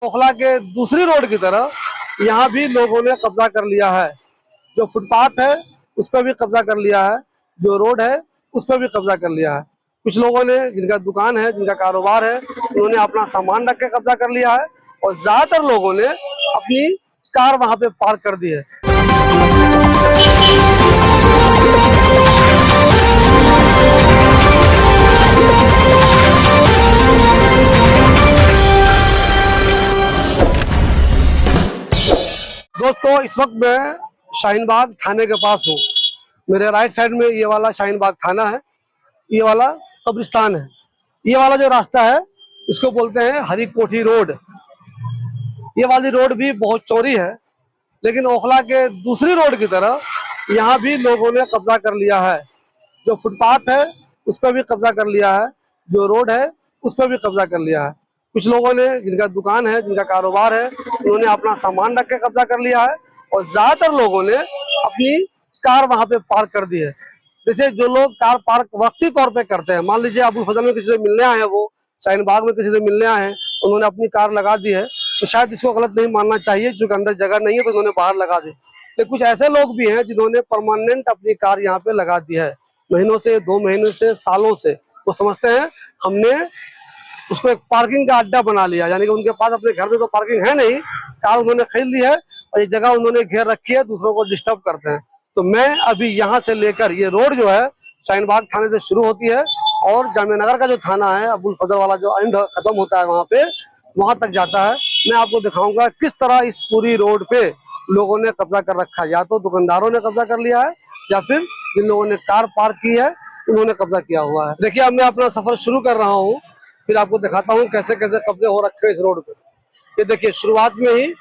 ओखला के दूसरी रोड की तरफ यहाँ भी लोगों ने कब्जा कर लिया है। जो फुटपाथ है उस पर भी कब्जा कर लिया है, जो रोड है उस पर भी कब्जा कर लिया है। कुछ लोगों ने, जिनका दुकान है, जिनका कारोबार है, उन्होंने अपना सामान रख के कब्जा कर लिया है और ज्यादातर लोगों ने अपनी कार वहां पे पार्क कर दी है। दोस्तों, इस वक्त मैं शाहीन बाग थाने के पास हूँ। मेरे राइट साइड में ये वाला शाहीन बाग थाना है, ये वाला कब्रिस्तान है। ये वाला जो रास्ता है इसको बोलते हैं हरी कोठी रोड। ये वाली रोड भी बहुत चौड़ी है, लेकिन ओखला के दूसरी रोड की तरफ यहाँ भी लोगों ने कब्जा कर लिया है। जो फुटपाथ है उस पर भी कब्जा कर लिया है, जो रोड है उस पर भी कब्जा कर लिया है। कुछ लोगों ने, जिनका दुकान है, जिनका कारोबार है, उन्होंने अपना सामान रख के कब्जा कर लिया है और ज्यादातर लोगों ने अपनी कार वहां पे पार्क कर दी है। जैसे जो लोग कार पार्क वक्ती तौर पे करते हैं, मान लीजिए अबुल फजल में किसी से मिलने आए हैं, वो शाहीन बाग में किसी से मिलने आए हैं, उन्होंने अपनी कार लगा दी है, तो शायद इसको गलत नहीं मानना चाहिए, क्योंकि अंदर जगह नहीं है तो उन्होंने बाहर लगा दी। लेकिन कुछ ऐसे लोग भी हैं जिन्होंने परमानेंट अपनी कार यहाँ पे लगा दी है, महीनों से, 2 महीने से, सालों से। वो समझते हैं हमने उसको एक पार्किंग का अड्डा बना लिया, यानी कि उनके पास अपने घर में तो पार्किंग है नहीं, कार उन्होंने खरीद ली है और ये जगह उन्होंने घेर रखी है, दूसरों को डिस्टर्ब करते हैं। तो मैं अभी यहाँ से लेकर, ये रोड जो है शाहीन बाग थाने से शुरू होती है और जामिया नगर का जो थाना है, अबुल फजल वाला जो एंड खत्म होता है वहां पे, वहां तक जाता है। मैं आपको दिखाऊंगा किस तरह इस पूरी रोड पे लोगों ने कब्जा कर रखा है। या तो दुकानदारों ने कब्जा कर लिया है या फिर जिन लोगों ने कार पार्क की है उन्होंने कब्जा किया हुआ है। देखिए, अब मैं अपना सफर शुरू कर रहा हूँ, फिर आपको दिखाता हूँ कैसे कैसे कब्जे हो रखे हैं इस रोड पे। ये देखिए, शुरुआत में ही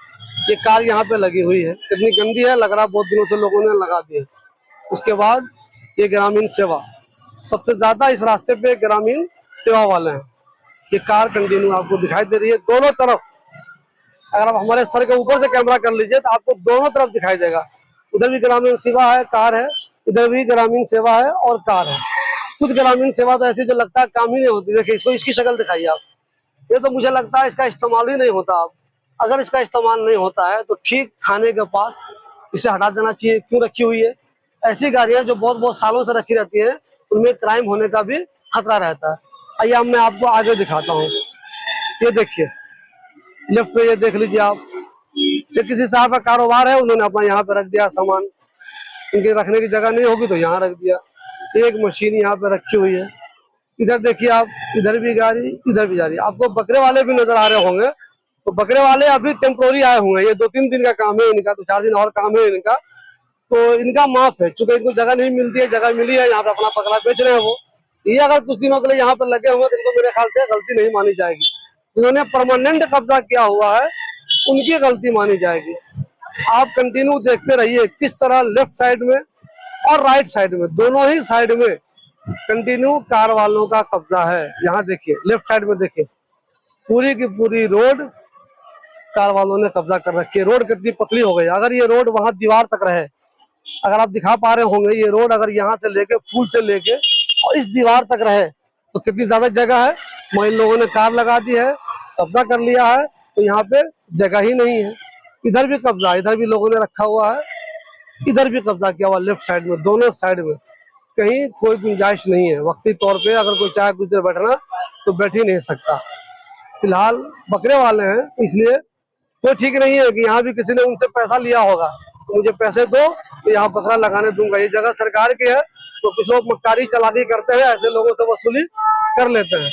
ये कार यहाँ पे लगी हुई है, कितनी गंदी है, लग रहा बहुत दिनों से लोगों ने लगा दी है। उसके बाद ये ग्रामीण सेवा, सबसे ज्यादा इस रास्ते पे ग्रामीण सेवा वाले हैं। ये कार कंटिन्यू आपको दिखाई दे रही है दोनों तरफ। अगर आप हमारे सर के ऊपर से कैमरा कर लीजिए तो आपको दोनों तरफ दिखाई देगा। उधर भी ग्रामीण सेवा है, कार है, इधर भी ग्रामीण सेवा है और कार है। कुछ ग्रामीण सेवा तो ऐसी जो लगता है काम ही नहीं होती। देखिए, इसको, इसकी शक्ल दिखाइए आप। ये तो मुझे लगता है इसका इस्तेमाल ही नहीं होता। अब अगर इसका इस्तेमाल नहीं होता है तो ठीक थाने के पास इसे हटा देना चाहिए। क्यों रखी हुई है? ऐसी गाड़ियां जो बहुत बहुत सालों से रखी रहती हैं, उनमें क्राइम होने का भी खतरा रहता है। आइए, अब मैं आपको आगे दिखाता हूँ। ये देखिए, लेफ्ट में ये देख लीजिए आप, ये किसी साहब का कारोबार है, उन्होंने अपना यहाँ पे रख दिया सामान। इनके रखने की जगह नहीं होगी तो यहाँ रख दिया। एक मशीन यहाँ पे रखी हुई है। इधर देखिए आप, इधर भी गाड़ी, इधर भी जा रही है। आपको बकरे वाले भी नजर आ रहे होंगे, तो बकरे वाले अभी टेम्पोररी आए हुए हैं। ये 2-3 दिन का काम है इनका, तो 4 दिन और काम है इनका, तो इनका माफ है। चूंकि इनको जगह नहीं मिलती है, जगह मिली है, यहाँ पे अपना बकरा बेच रहे हैं वो। ये अगर कुछ दिनों के लिए यहाँ पर लगे हुए तो इनको मेरे ख्याल से गलती नहीं मानी जाएगी। जिन्होंने परमानेंट कब्जा किया हुआ है उनकी गलती मानी जाएगी। आप कंटिन्यू देखते रहिए किस तरह लेफ्ट साइड में और राइट साइड में, दोनों ही साइड में कंटिन्यू कार वालों का कब्जा है। यहाँ देखिए, लेफ्ट साइड में देखिए, पूरी की पूरी रोड कार वालों ने कब्जा कर रखी है। रोड कितनी पतली हो गई। अगर ये रोड वहां दीवार तक रहे, अगर आप दिखा पा रहे होंगे, ये रोड अगर यहाँ से लेके, फूल से लेके और इस दीवार तक रहे तो कितनी ज्यादा जगह है। वहीं इन लोगों ने कार लगा दी है, कब्जा कर लिया है, तो यहाँ पे जगह ही नहीं है। इधर भी कब्जा, इधर भी लोगों ने रखा हुआ है, इधर भी कब्जा किया हुआ, लेफ्ट साइड में, दोनों साइड में कहीं कोई गुंजाइश नहीं है। वक्ती तौर पे अगर कोई चाहे कुछ देर बैठना तो बैठ ही नहीं सकता। फिलहाल बकरे वाले हैं, इसलिए कोई ठीक नहीं है कि यहाँ भी किसी ने उनसे पैसा लिया होगा तो मुझे पैसे दो तो यहाँ बकरा लगाने दूंगा। ये जगह सरकार की है, तो कुछ लोग मक्कारी चालाकी करते हैं, ऐसे लोगों से वसूली कर लेते हैं।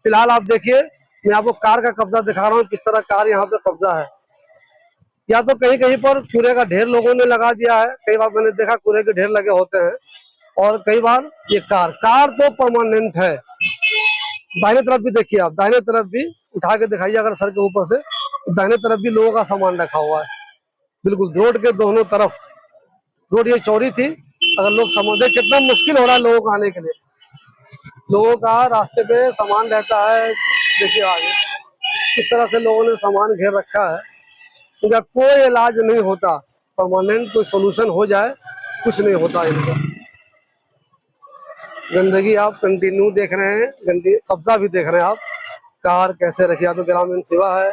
फिलहाल आप देखिए, मैं आपको कार का कब्जा दिखा रहा हूँ, किस तरह कार यहाँ पे कब्जा है। या तो कहीं कहीं पर कूड़े का ढेर लोगों ने लगा दिया है, कई बार मैंने देखा कूड़े के ढेर लगे होते हैं, और कई बार ये कार तो परमानेंट है। दाहिने तरफ भी देखिए आप, दाहिने तरफ भी उठा के दिखाइए अगर सर के ऊपर से, दाहिने तरफ भी लोगों का सामान रखा हुआ है, बिल्कुल रोड के दोनों तरफ। रोड ये चौड़ी थी, अगर लोग समझे कितना मुश्किल हो रहा है लोगों को आने के लिए। लोगों का रास्ते पे सामान रहता है, देखिए आगे किस तरह से लोगों ने सामान घेर रखा है। इनका कोई इलाज नहीं होता, परमानेंट कोई सोल्यूशन हो जाए, कुछ नहीं होता इनका। गंदगी आप कंटिन्यू देख रहे हैं, गंदगी कब्जा भी देख रहे हैं आप। कार कैसे रखी, या तो ग्रामीण सेवा है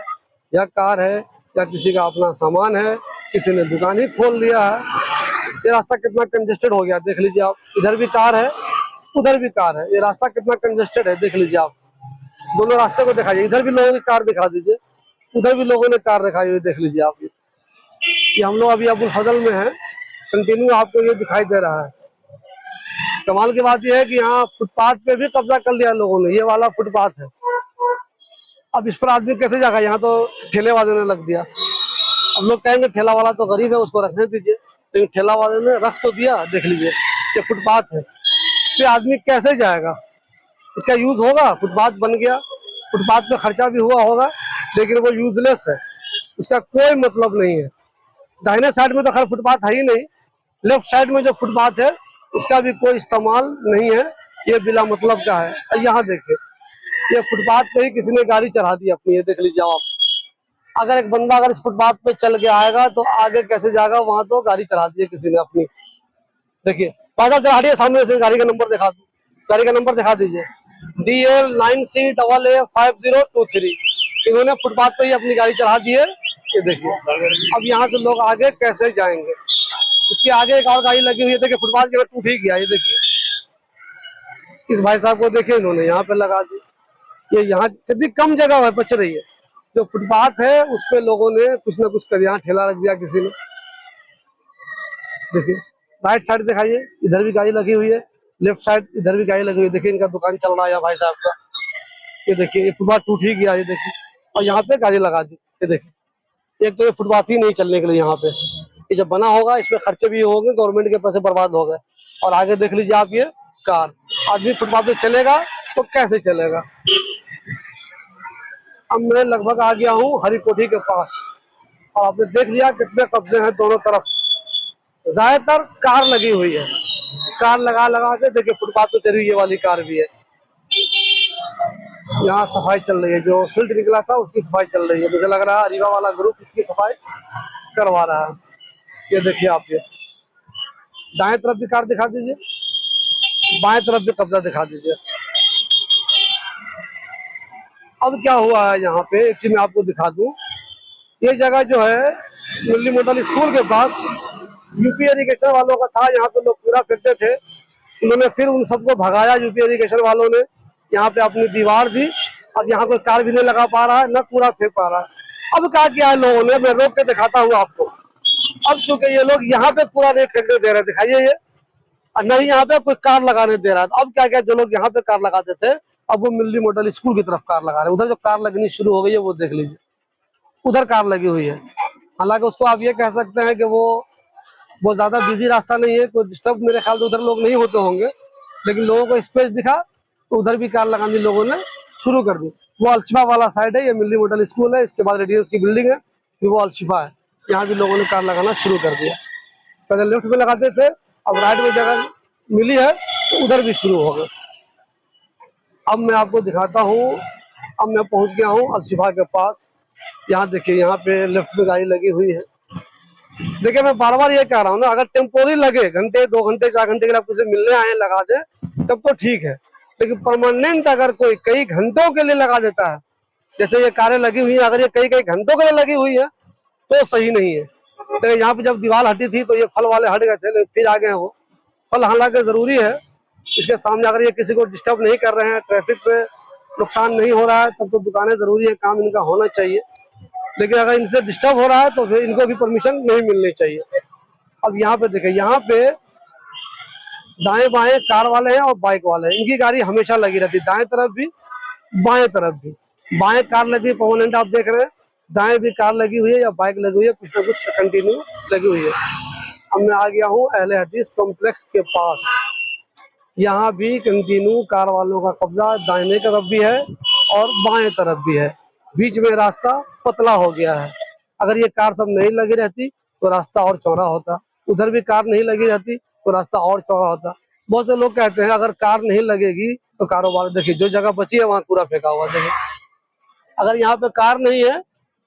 या कार है या किसी का अपना सामान है, किसी ने दुकान ही खोल लिया है। ये रास्ता कितना कंजेस्टेड हो गया देख लीजिए आप, इधर भी कार है उधर भी कार है, ये रास्ता कितना कंजेस्टेड है देख लीजिए आप। दोनों रास्ते को दिखाइए, इधर भी लोगों की कार दिखा दीजिए, उधर भी लोगों ने कार रखाई हुई देख लीजिए आप। ये हम लोग अभी अबुल फजल में है, कंटिन्यू आपको ये दिखाई दे रहा है। कमाल की बात यह है कि यहाँ फुटपाथ पे भी कब्जा कर लिया लोगों ने, ये वाला फुटपाथ है। अब इस पर आदमी कैसे जाएगा, यहाँ तो ठेले वाले ने लग दिया। अब लोग कहेंगे ठेला वाला तो गरीब है उसको रखने दीजिए, लेकिन ठेला वाले ने रख तो दिया। देख लीजिए ये फुटपाथ है, इस पे आदमी कैसे जाएगा, इसका यूज होगा। फुटपाथ बन गया, फुटपाथ पे खर्चा भी हुआ होगा, लेकिन वो यूजलेस है, उसका कोई मतलब नहीं है। दाहिने साइड में तो खैर फुटपाथ है ही नहीं, लेफ्ट साइड में जो फुटपाथ है उसका भी कोई इस्तेमाल नहीं है, ये बिला मतलब का है। और यहाँ देखिए ये फुटपाथ पे ही किसी ने गाड़ी चढ़ा दी अपनी, ये देख लीजिए आप। अगर एक बंदा अगर इस फुटपाथ पे चल के आएगा तो आगे कैसे जाएगा, वहां तो गाड़ी चढ़ा दी है किसी ने अपनी। देखिए पैदल चढ़ा दिया, सामने से गाड़ी का नंबर दिखा दो, गाड़ी का नंबर दिखा दीजिए, DL9C AA5023। इन्होंने फुटपाथ पे ही अपनी गाड़ी चढ़ा दी है, ये देखिए। अब यहाँ से लोग आगे कैसे जाएंगे, इसके आगे एक और गाड़ी लगी हुई है, देखिए फुटपाथ के टूट ही गया। ये देखिए इस भाई साहब को देखिए, इन्होंने यहाँ पे लगा दी। ये यहाँ कितनी कम जगह है बच रही है, जो फुटपाथ है उस पे लोगों ने कुछ ना कुछ कर, यहाँ ठेला रख दिया किसी ने। देखिए राइट साइड दिखाइए, इधर भी गाड़ी लगी हुई है, लेफ्ट साइड इधर भी गाड़ी लगी हुई है। देखिए इनका दुकान चल रहा है भाई साहब का। ये देखिए ये फुटपाथ टूट ही गया, ये देखिए, और यहाँ पे गाड़ी लगा दी। ये देखिए एक तो ये फुटपाथ ही नहीं चलने के लिए यहाँ पे, ये जब बना होगा इसमें खर्चे भी होंगे, गवर्नमेंट के पैसे बर्बाद हो गए। और आगे देख लीजिए आप, ये कार, आदमी फुटपाथ पे चलेगा तो कैसे चलेगा। अब मैं लगभग आ गया हूँ हरी कोठी के पास, और आपने देख लिया कितने कब्जे हैं दोनों तरफ। ज्यादातर कार लगी हुई है, कार लगा लगा के देखिए फुटपाथ पे चली, ये वाली कार भी है। यहाँ सफाई चल रही है, जो सिल्ट निकला था उसकी सफाई चल रही है। मुझे लग रहा है अरीवा वाला ग्रुप इसकी सफाई करवा रहा है। ये देखिए आप, ये दाएं तरफ भी कार दिखा दीजिए, बाएं तरफ भी कब्जा दिखा दीजिए। अब क्या हुआ है यहाँ पे, एक चीज मैं आपको दिखा दूं। ये जगह जो है मुरली मॉडल स्कूल के पास यूपी इरिगेशन वालों का था, यहाँ पे लोग कूड़ा फेंकते थे। उन्होंने फिर उन सबको भगाया, यूपी इरिगेशन वालों ने यहाँ पे अपनी दीवार दी। अब यहाँ कोई कार भी नहीं लगा पा रहा है, न कूड़ा फेंक पा रहा है। अब क्या किया है लोगों ने, मैं रोक के दिखाता हूँ आपको। अब चूंकि ये लोग यहाँ पे कूड़ा नहीं फेंकने दे रहे, दिखाइए ये, और नहीं यहाँ पे कोई कार लगाने दे रहा है। अब क्या क्या, जो लोग यहाँ पे कार लगाते थे अब वो मिल्ली मॉडल स्कूल की तरफ कार लगा रहे हैं। उधर जो कार लगनी शुरू हो गई है वो देख लीजिए, उधर कार लगी हुई है। हालांकि उसको आप ये कह सकते हैं कि वो ज्यादा बिजी रास्ता नहीं है, कोई डिस्टर्ब मेरे ख्याल से उधर लोग नहीं होते होंगे, लेकिन लोगों को स्पेस दिखा तो उधर भी कार लगानी लोगों ने शुरू कर दी। वो अलशिफा वाला साइड है, ये मिल्ली मॉडल स्कूल है, इसके बाद रेडियंस की बिल्डिंग है, फिर वो अलशिफा है। यहाँ भी लोगों ने कार लगाना शुरू कर दिया। पहले लेफ्ट में लगाते थे, अब राइट में जगह मिली है तो उधर भी शुरू हो गए। अब मैं आपको दिखाता हूँ, अब मैं पहुंच गया हूँ अलशिफा के पास। यहाँ देखिए, यहाँ पे लेफ्ट में गाड़ी लगी हुई है। देखिए मैं बार बार ये कह रहा हूँ ना, अगर टेम्पोरी लगे, घंटे 2 घंटे 4 घंटे के लिए आप किसी मिलने आए लगा दे तब तो ठीक है, लेकिन परमानेंट अगर कोई कई घंटों के लिए लगा देता है, जैसे ये कारें लगी हुई है, अगर ये कई कई घंटों के लिए लगी हुई है तो सही नहीं है। तो यहाँ पे जब दीवार हटी थी तो ये फल वाले हट गए थे, लेकिन फिर आ गए हैं वो। फल हालांकि जरूरी है, इसके सामने अगर ये किसी को डिस्टर्ब नहीं कर रहे हैं, ट्रैफिक पे नुकसान नहीं हो रहा है, तब तो दुकानें जरूरी है, काम इनका होना चाहिए। लेकिन अगर इनसे डिस्टर्ब हो रहा है तो फिर इनको भी परमिशन नहीं मिलनी चाहिए। अब यहाँ पे देखिए, यहाँ पे दाएं बाएं कार वाले हैं और बाइक वाले हैं, इनकी गाड़ी हमेशा लगी रहती है, दाएं तरफ भी बाएं तरफ भी। बाएं कार लगी परमानेंट आप देख रहे हैं, दाएं भी कार लगी हुई है या बाइक लगी हुई है, कुछ ना कुछ कंटिन्यू लगी हुई है। अब मैं आ गया हूँ अहले हदीस कॉम्प्लेक्स के पास। यहाँ भी कंटिन्यू कार वालों का कब्जा दाहिने तरफ भी है और बाएं तरफ भी है, बीच में रास्ता पतला हो गया है। अगर ये कार सब नहीं लगी रहती तो रास्ता और चौड़ा होता, उधर भी कार नहीं लगी रहती तो रास्ता और चौड़ा होता। बहुत से लोग कहते हैं अगर कार नहीं लगेगी तो कारोबार, देखिए जो जगह बची है वहाँ कूड़ा फेंका हुआ, देखिए अगर यहाँ पे कार नहीं है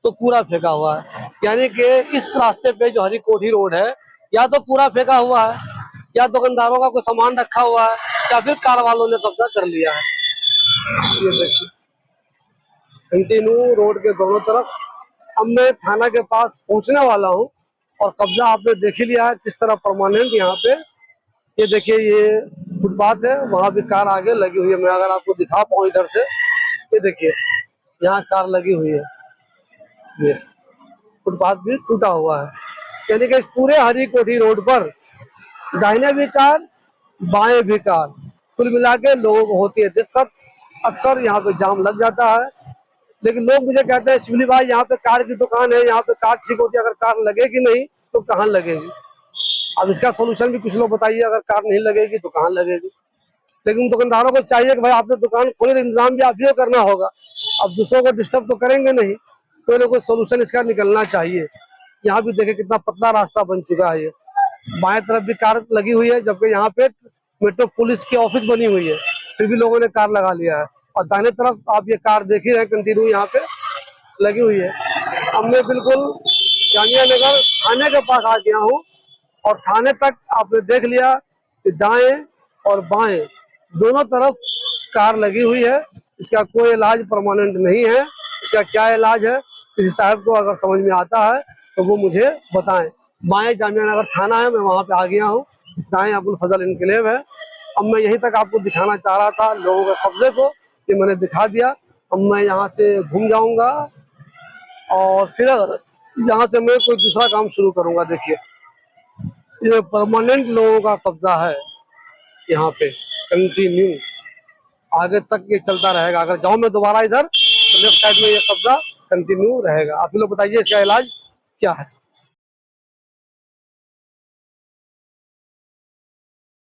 तो कूड़ा फेंका हुआ है। यानी कि इस रास्ते पे जो हरी कोठी रोड है, या तो कूड़ा फेंका हुआ है, या दुकानदारों का कोई सामान रखा हुआ है, या फिर कार वालों ने कब्जा कर लिया है। ये देखिए कंटिन्यू रोड के दोनों तरफ अब मैं थाना के पास पहुंचने वाला हूं और कब्जा आपने देख ही लिया है किस तरह परमानेंट यहाँ पे। ये देखिए, ये फुटपाथ है, वहां भी कार आगे लगी हुई है। मैं अगर आपको दिखा पाऊँ इधर से, ये देखिए यहाँ कार लगी हुई है। ये फुटपाथ भी टूटा हुआ है, यानी कि इस पूरे हरी कोठी रोड पर दाहिने भी कार, बाएं भी कार, कुल मिला के लोगों को होती है दिक्कत। अक्सर यहाँ पे जाम लग जाता है, लेकिन लोग मुझे कहते हैं शिवली भाई यहाँ पे कार की दुकान है, यहाँ पे कार ठीक होती है, अगर कार लगेगी नहीं तो कहाँ लगेगी। अब इसका सोल्यूशन भी कुछ लोग बताइए, अगर कार नहीं लगेगी तो कहाँ लगेगी। लेकिन दुकानदारों को चाहिए कि भाई आपने दुकान खोली तो इंतजाम भी आप ही को करना होगा। अब दूसरों को डिस्टर्ब तो करेंगे नहीं, कोई ना कोई सोल्यूशन इसका निकलना चाहिए। यहाँ भी देखे कितना पतला रास्ता बन चुका है। ये बाएं तरफ भी कार लगी हुई है, जबकि यहाँ पे मेट्रो पुलिस की ऑफिस बनी हुई है, फिर भी लोगों ने कार लगा लिया है। और दाहिने तरफ आप ये कार देख ही रहे, कंटिन्यू यहाँ पे लगी हुई है। अब मैं बिल्कुल जामिया नगर थाने के पास आ गया हूँ और थाने तक आपने देख लिया कि दाएं और बाएं दोनों तरफ कार लगी हुई है। इसका कोई इलाज परमानेंट नहीं है। इसका क्या इलाज है, किसी साहब को अगर समझ में आता है तो वो मुझे बताएं। बाएं जामिया नगर थाना है, मैं वहां पे आ गया हूँ। दाएं अबुल फजल इनकलेव है। अब मैं यहीं तक आपको दिखाना चाह रहा था लोगों के कब्जे को, ये मैंने दिखा दिया। अब मैं यहाँ से घूम जाऊंगा और फिर यहाँ से मैं कोई दूसरा काम शुरू करूंगा। देखिए, ये परमानेंट लोगों का कब्जा है यहाँ पे, कंटिन्यू आगे तक ये चलता रहेगा। अगर जाऊं मैं दोबारा इधर तो लेफ्ट साइड में ये कब्जा कंटिन्यू रहेगा। आप लोग बताइए इसका इलाज क्या है।